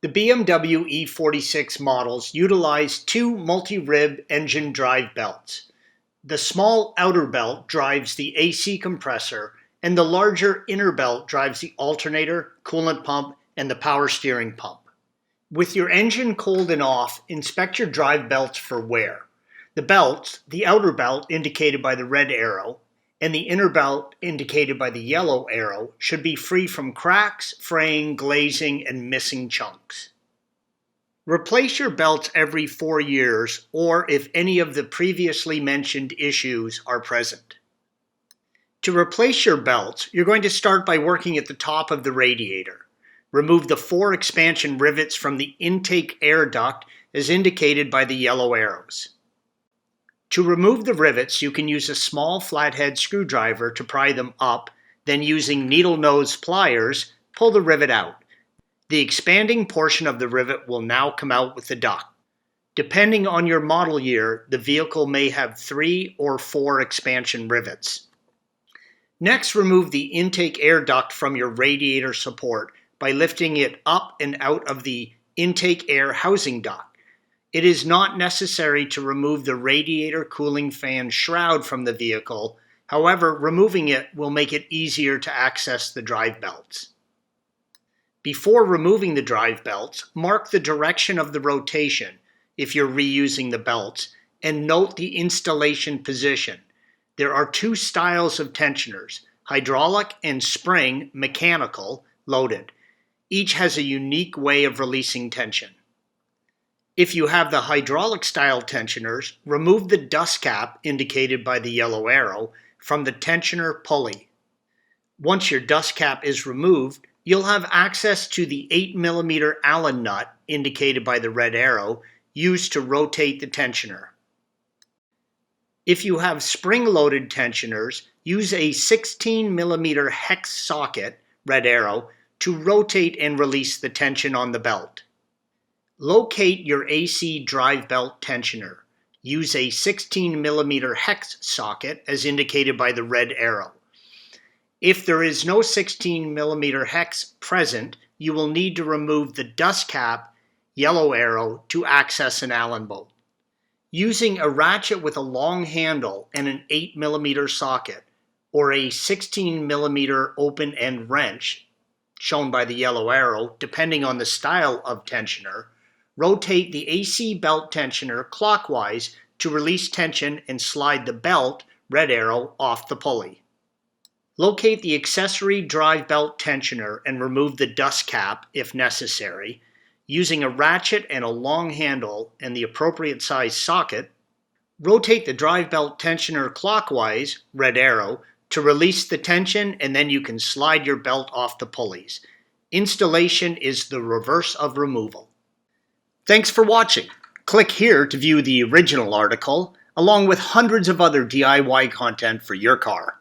The BMW E46 models utilize two multi-rib engine drive belts. The small outer belt drives the AC compressor, and the larger inner belt drives the alternator, coolant pump, and the power steering pump. With your engine cold and off, inspect your drive belts for wear. The belts, the outer belt indicated by the red arrow, and the inner belt indicated by the yellow arrow, should be free from cracks, fraying, glazing, and missing chunks. Replace your belts every 4 years, or if any of the previously mentioned issues are present. To replace your belts, you're going to start by working at the top of the radiator. Remove the 4 expansion rivets from the intake air duct as indicated by the yellow arrows. To remove the rivets, you can use a small flathead screwdriver to pry them up, then using needle nose pliers, pull the rivet out. The expanding portion of the rivet will now come out with the duct. Depending on your model year, the vehicle may have 3 or 4 expansion rivets. Next, remove the intake air duct from your radiator support by lifting it up and out of the intake air housing duct. It is not necessary to remove the radiator cooling fan shroud from the vehicle. However, removing it will make it easier to access the drive belts. Before removing the drive belts, mark the direction of the rotation if you're reusing the belts, and note the installation position. There are 2 styles of tensioners, hydraulic and spring mechanical loaded. Each has a unique way of releasing tension. If you have the hydraulic style tensioners, remove the dust cap indicated by the yellow arrow from the tensioner pulley. Once your dust cap is removed, you'll have access to the 8mm Allen nut indicated by the red arrow used to rotate the tensioner. If you have spring-loaded tensioners, use a 16mm hex socket, red arrow, to rotate and release the tension on the belt. Locate your AC drive belt tensioner. Use a 16mm hex socket as indicated by the red arrow. If there is no 16mm hex present, you will need to remove the dust cap, yellow arrow, to access an Allen bolt. Using a ratchet with a long handle and an 8mm socket, or a 16mm open end wrench, shown by the yellow arrow, depending on the style of tensioner, rotate the AC belt tensioner clockwise to release tension and slide the belt, red arrow, off the pulley. Locate the accessory drive belt tensioner and remove the dust cap if necessary. Using a ratchet and a long handle and the appropriate size socket, rotate the drive belt tensioner clockwise, red arrow, to release the tension, and then you can slide your belt off the pulleys. Installation is the reverse of removal. Thanks for watching. Click here to view the original article, along with hundreds of other DIY content for your car.